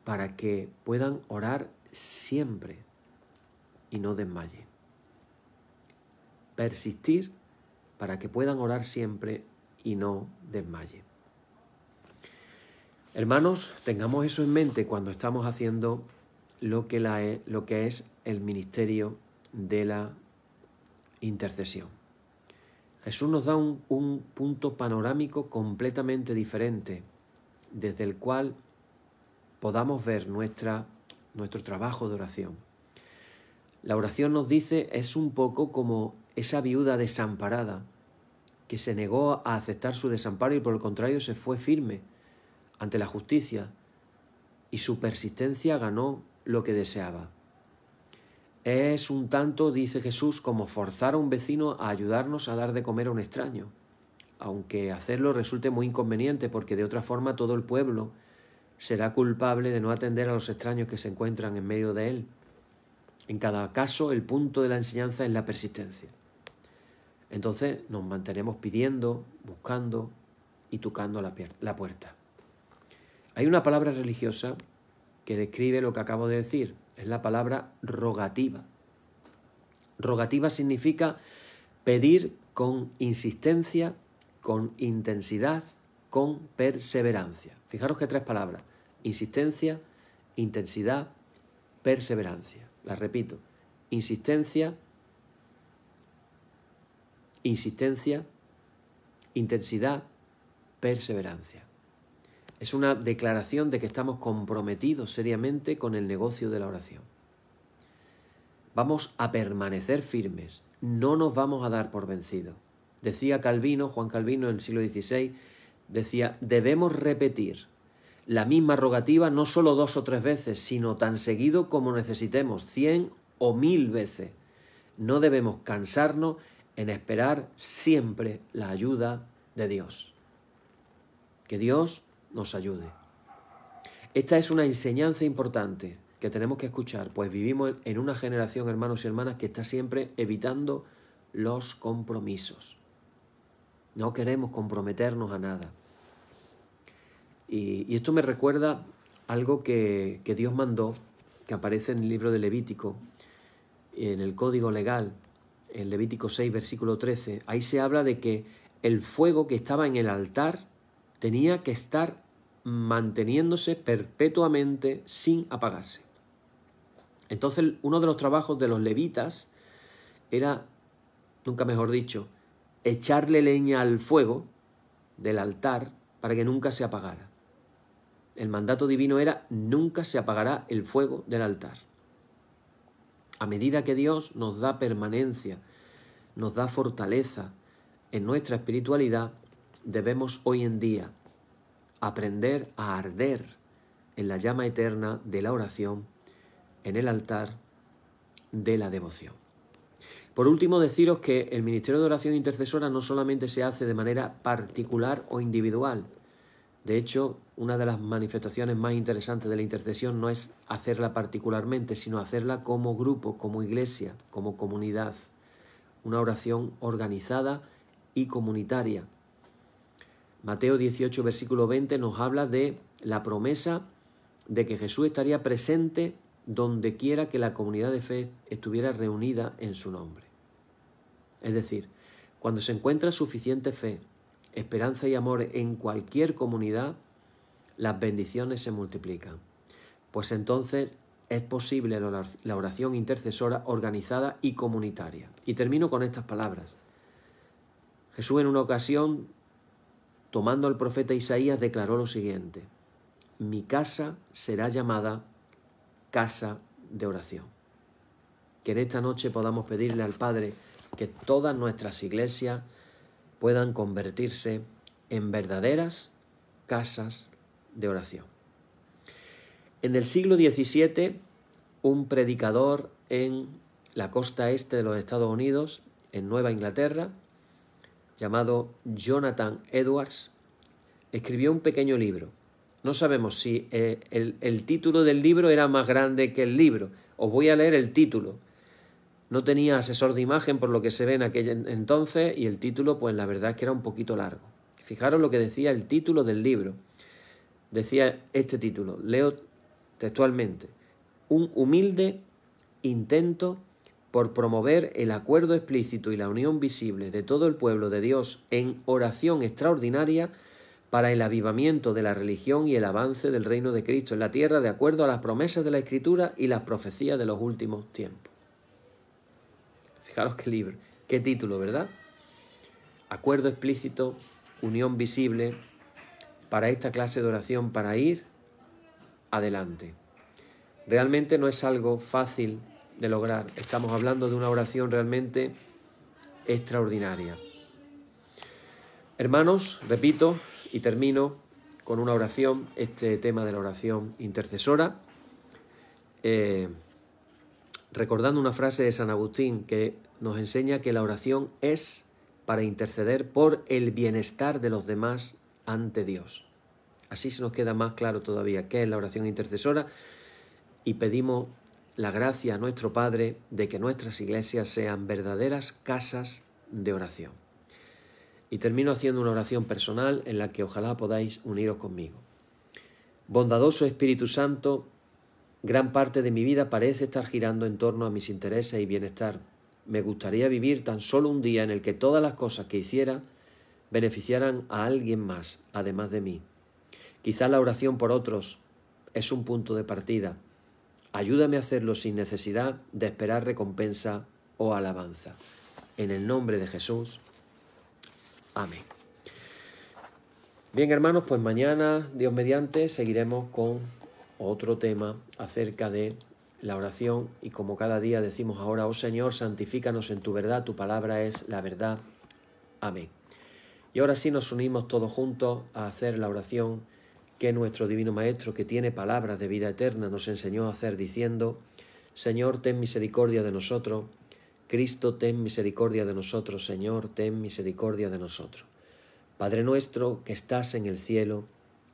[SPEAKER 1] para que puedan orar siempre y no desmayen. Persistir para que puedan orar siempre y no desmayen. Hermanos, tengamos eso en mente cuando estamos haciendo lo que es el ministerio de la intercesión. Jesús nos da un punto panorámico completamente diferente, desde el cual podamos ver nuestro trabajo de oración. La oración, nos dice, es un poco como esa viuda desamparada que se negó a aceptar su desamparo y por el contrario se fue firme ante la justicia y su persistencia ganó lo que deseaba. Es un tanto, dice Jesús, como forzar a un vecino a ayudarnos a dar de comer a un extraño, aunque hacerlo resulte muy inconveniente porque de otra forma todo el pueblo será culpable de no atender a los extraños que se encuentran en medio de él. En cada caso, el punto de la enseñanza es la persistencia. Entonces nos mantenemos pidiendo, buscando y tocando la puerta. Hay una palabra religiosa que describe lo que acabo de decir. Es la palabra rogativa. Rogativa significa pedir con insistencia, con intensidad, con perseverancia. Fijaros que 3 palabras: insistencia, intensidad, perseverancia. Las repito: insistencia, intensidad, perseverancia. Es una declaración de que estamos comprometidos seriamente con el negocio de la oración. Vamos a permanecer firmes, no nos vamos a dar por vencidos. Decía Calvino, Juan Calvino, en el siglo XVI, decía: debemos repetir la misma rogativa no solo 2 o 3 veces, sino tan seguido como necesitemos, 100 o 1000 veces. No debemos cansarnos en esperar siempre la ayuda de Dios. Que Dios nos ayude. Esta es una enseñanza importante que tenemos que escuchar, pues vivimos en una generación, hermanos y hermanas, que está siempre evitando los compromisos. No queremos comprometernos a nada. Y esto me recuerda algo que Dios mandó, que aparece en el libro de Levítico, en el Código Legal, en Levítico 6, versículo 13. Ahí se habla de que el fuego que estaba en el altar tenía que estar manteniéndose perpetuamente sin apagarse. Entonces, uno de los trabajos de los levitas era, nunca mejor dicho, echarle leña al fuego del altar para que nunca se apagara. El mandato divino era: nunca se apagará el fuego del altar. A medida que Dios nos da permanencia, nos da fortaleza en nuestra espiritualidad, debemos hoy en día aprender a arder en la llama eterna de la oración, en el altar de la devoción. Por último, deciros que el ministerio de oración intercesora no solamente se hace de manera particular o individual. De hecho, una de las manifestaciones más interesantes de la intercesión no es hacerla particularmente, sino hacerla como grupo, como iglesia, como comunidad. Una oración organizada y comunitaria. Mateo 18, versículo 20 nos habla de la promesa de que Jesús estaría presente donde quiera que la comunidad de fe estuviera reunida en su nombre. Es decir, cuando se encuentra suficiente fe, esperanza y amor en cualquier comunidad, las bendiciones se multiplican. Pues entonces es posible la oración intercesora organizada y comunitaria. Y termino con estas palabras. Jesús en una ocasión, tomando al profeta Isaías, declaró lo siguiente: mi casa será llamada casa de oración. Que en esta noche podamos pedirle al Padre que todas nuestras iglesias puedan convertirse en verdaderas casas de oración. En el siglo XVII, un predicador en la costa este de los Estados Unidos, en Nueva Inglaterra, llamado Jonathan Edwards, escribió un pequeño libro. No sabemos si el título del libro era más grande que el libro. Os voy a leer el título. No tenía asesor de imagen por lo que se ve en aquel entonces, y el título, pues la verdad es que era un poquito largo. Fijaros lo que decía el título del libro. Decía este título, leo textualmente: un humilde intento por promover el acuerdo explícito y la unión visible de todo el pueblo de Dios en oración extraordinaria para el avivamiento de la religión y el avance del reino de Cristo en la tierra, de acuerdo a las promesas de la Escritura y las profecías de los últimos tiempos. Fijaros qué libro, qué título, ¿verdad? Acuerdo explícito, unión visible para esta clase de oración, para ir adelante. Realmente no es algo fácil de lograr. Estamos hablando de una oración realmente extraordinaria. Hermanos, repito y termino con una oración, este tema de la oración intercesora, recordando una frase de San Agustín que nos enseña que la oración es para interceder por el bienestar de los demás ante Dios. Así se nos queda más claro todavía qué es la oración intercesora, y pedimos la gracia a nuestro Padre de que nuestras iglesias sean verdaderas casas de oración. Y termino haciendo una oración personal en la que ojalá podáis uniros conmigo. Bondadoso Espíritu Santo, gran parte de mi vida parece estar girando en torno a mis intereses y bienestar. Me gustaría vivir tan solo un día en el que todas las cosas que hiciera beneficiaran a alguien más, además de mí. Quizás la oración por otros es un punto de partida. Ayúdame a hacerlo sin necesidad de esperar recompensa o alabanza. En el nombre de Jesús. Amén. Bien, hermanos, pues mañana, Dios mediante, seguiremos con otro tema acerca de la oración y como cada día decimos ahora, oh Señor, santifícanos en tu verdad, tu palabra es la verdad. Amén. Y ahora sí nos unimos todos juntos a hacer la oración que nuestro Divino Maestro, que tiene palabras de vida eterna, nos enseñó a hacer diciendo: Señor, ten misericordia de nosotros. Cristo, ten misericordia de nosotros. Señor, ten misericordia de nosotros. Padre nuestro que estás en el cielo,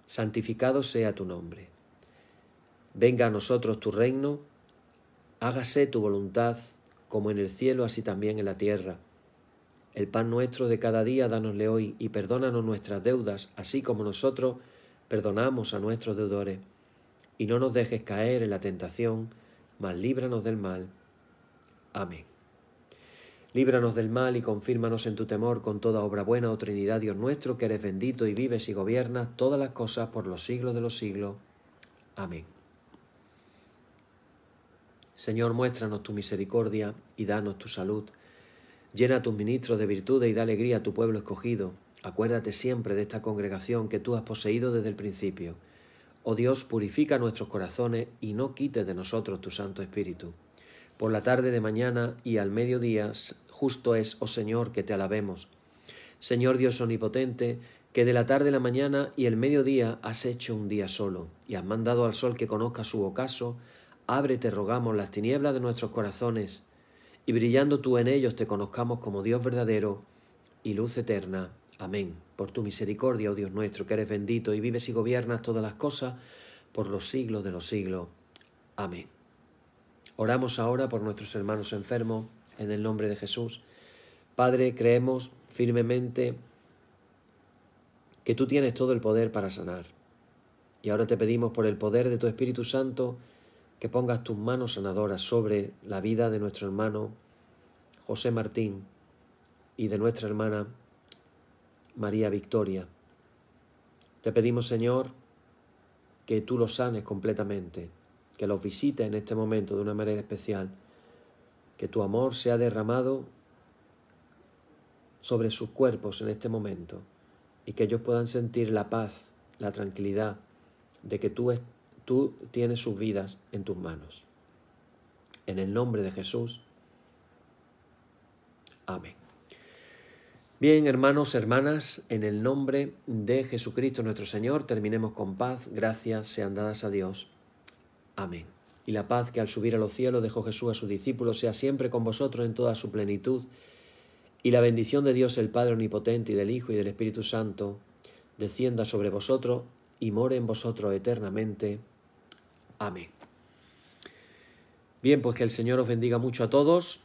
[SPEAKER 1] santificado sea tu nombre. Venga a nosotros tu reino, hágase tu voluntad, como en el cielo, así también en la tierra. El pan nuestro de cada día, dánosle hoy, y perdónanos nuestras deudas, así como nosotros perdonamos a nuestros deudores. Y no nos dejes caer en la tentación, mas líbranos del mal. Amén. Líbranos del mal y confírmanos en tu temor con toda obra buena, oh Trinidad, Dios nuestro, que eres bendito y vives y gobiernas todas las cosas por los siglos de los siglos. Amén. Señor, muéstranos tu misericordia y danos tu salud. Llena a tus ministros de virtudes y da alegría a tu pueblo escogido. Acuérdate siempre de esta congregación que tú has poseído desde el principio. Oh Dios, purifica nuestros corazones y no quites de nosotros tu Santo Espíritu. Por la tarde de mañana y al mediodía, justo es, oh Señor, que te alabemos. Señor Dios omnipotente, que de la tarde a la mañana y el mediodía has hecho un día solo, y has mandado al sol que conozca su ocaso, abre, te rogamos, las tinieblas de nuestros corazones, y brillando tú en ellos te conozcamos como Dios verdadero y luz eterna. Amén. Por tu misericordia, oh Dios nuestro, que eres bendito y vives y gobiernas todas las cosas por los siglos de los siglos. Amén. Oramos ahora por nuestros hermanos enfermos, en el nombre de Jesús. Padre, creemos firmemente que tú tienes todo el poder para sanar. Y ahora te pedimos por el poder de tu Espíritu Santo que pongas tus manos sanadoras sobre la vida de nuestro hermano José Martín y de nuestra hermana María Victoria. Te pedimos, Señor, que tú los sanes completamente, que los visites en este momento de una manera especial, que tu amor sea derramado sobre sus cuerpos en este momento y que ellos puedan sentir la paz, la tranquilidad de que tú tienes sus vidas en tus manos. En el nombre de Jesús. Amén. Bien, hermanos, hermanas, en el nombre de Jesucristo nuestro Señor, terminemos con paz. Gracias sean dadas a Dios. Amén. Y la paz que al subir a los cielos dejó Jesús a sus discípulos sea siempre con vosotros en toda su plenitud. Y la bendición de Dios el Padre Omnipotente y del Hijo y del Espíritu Santo descienda sobre vosotros y more en vosotros eternamente. Amén. Bien, pues que el Señor os bendiga mucho a todos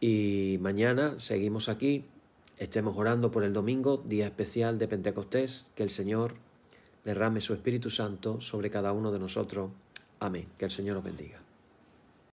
[SPEAKER 1] y mañana seguimos aquí. Estemos orando por el domingo, día especial de Pentecostés. Que el Señor derrame su Espíritu Santo sobre cada uno de nosotros. Amén. Que el Señor os bendiga.